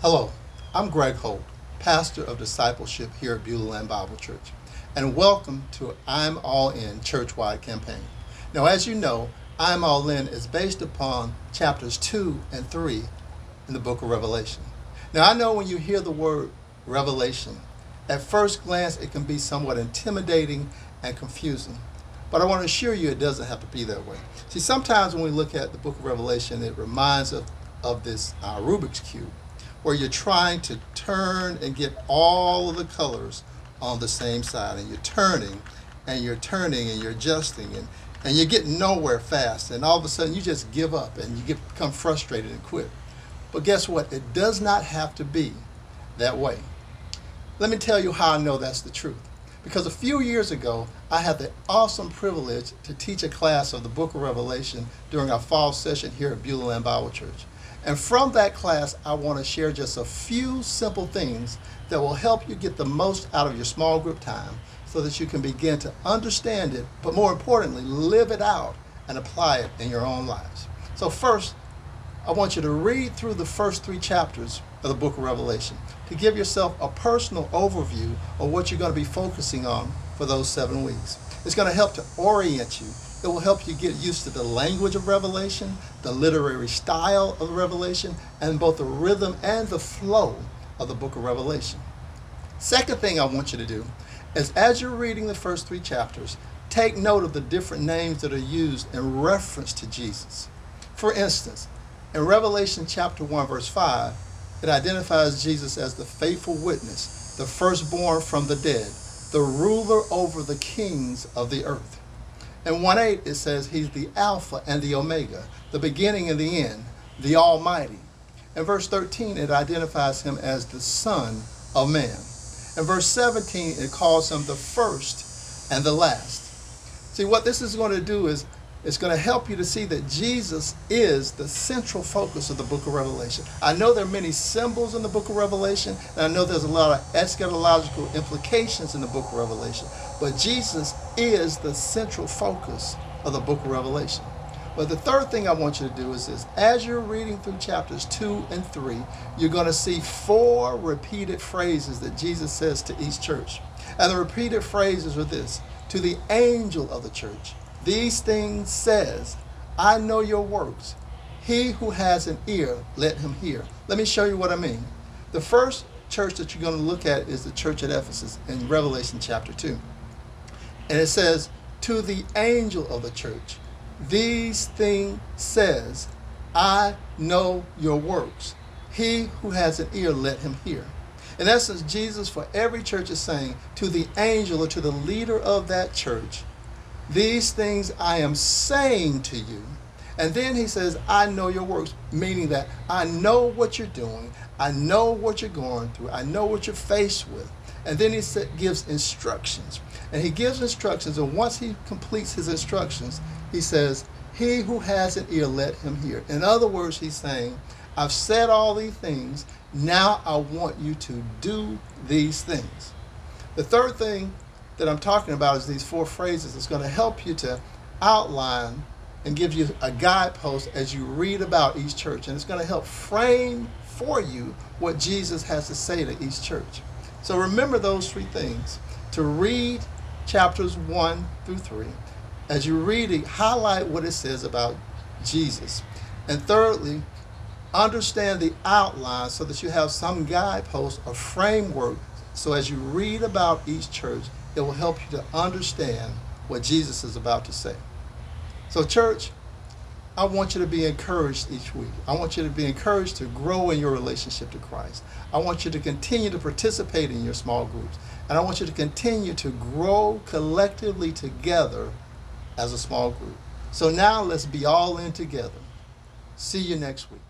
Hello, I'm Greg Holt, pastor of discipleship here at Beulah Land Bible Church, and welcome to I'm All In church-wide campaign. Now, as you know, I'm All In is based upon chapters 2 and 3 in the book of Revelation. Now, I know when you hear the word revelation, at first glance it can be somewhat intimidating and confusing, but I want to assure you it doesn't have to be that way. See, sometimes when we look at the book of Revelation, it reminds us of this Rubik's Cube, where you're trying to turn and get all of the colors on the same side, and you're turning and you're turning and you're adjusting and you're getting nowhere fast, and all of a sudden you just give up and you become frustrated and quit. But guess what? It does not have to be that way. Let me tell you how I know that's the truth. Because a few years ago, I had the awesome privilege to teach a class of the book of Revelation during our fall session here at Beulah Land Bible Church. And from that class, I want to share just a few simple things that will help you get the most out of your small group time so that you can begin to understand it, but more importantly, live it out and apply it in your own lives. So first, I want you to read through the first 3 chapters of the book of Revelation to give yourself a personal overview of what you're going to be focusing on for those 7 weeks. It's going to help to orient you. It will help you get used to the language of Revelation, the literary style of Revelation, and both the rhythm and the flow of the book of Revelation. Second thing I want you to do is, as you're reading the first 3 chapters, take note of the different names that are used in reference to Jesus. For instance, in Revelation chapter 1, verse 5, it identifies Jesus as the faithful witness, the firstborn from the dead, the ruler over the kings of the earth. In 1:8, it says he's the Alpha and the Omega, the beginning and the end, the Almighty. In verse 13, it identifies him as the Son of Man. In verse 17, it calls him the first and the last. See, what this is going to do is it's going to help you to see that Jesus is the central focus of the book of Revelation. I know there are many symbols in the book of Revelation, and I know there's a lot of eschatological implications in the book of Revelation, but Jesus is the central focus of the book of Revelation. But the third thing I want you to do is this. As you're reading through chapters 2 and 3, you're going to see 4 repeated phrases that Jesus says to each church. And the repeated phrases are this: to the angel of the church, these things says, I know your works. He who has an ear, let him hear. Let me show you what I mean. The first church that you're going to look at is the church at Ephesus in Revelation chapter 2. And it says, to the angel of the church, these things says, I know your works. He who has an ear, let him hear. In essence, Jesus for every church is saying to the angel or to the leader of that church, these things I am saying to you. And then he says, I know your works, meaning that I know what you're doing. I know what you're going through. I know what you're faced with. And then he gives instructions. And he gives instructions, and once he completes his instructions, he says, he who has an ear, let him hear. In other words, he's saying, I've said all these things. Now I want you to do these things. The third thing that I'm talking about is these 4 phrases. It's going to help you to outline and give you a guidepost as you read about each church. And it's going to help frame for you what Jesus has to say to each church. So remember those 3 things. To read chapters 1 through 3. As you read it, highlight what it says about Jesus. And thirdly, understand the outline so that you have some guidepost or framework. So as you read about each church, it will help you to understand what Jesus is about to say. So church, I want you to be encouraged each week. I want you to be encouraged to grow in your relationship to Christ. I want you to continue to participate in your small groups. And I want you to continue to grow collectively together as a small group. So now let's be all in together. See you next week.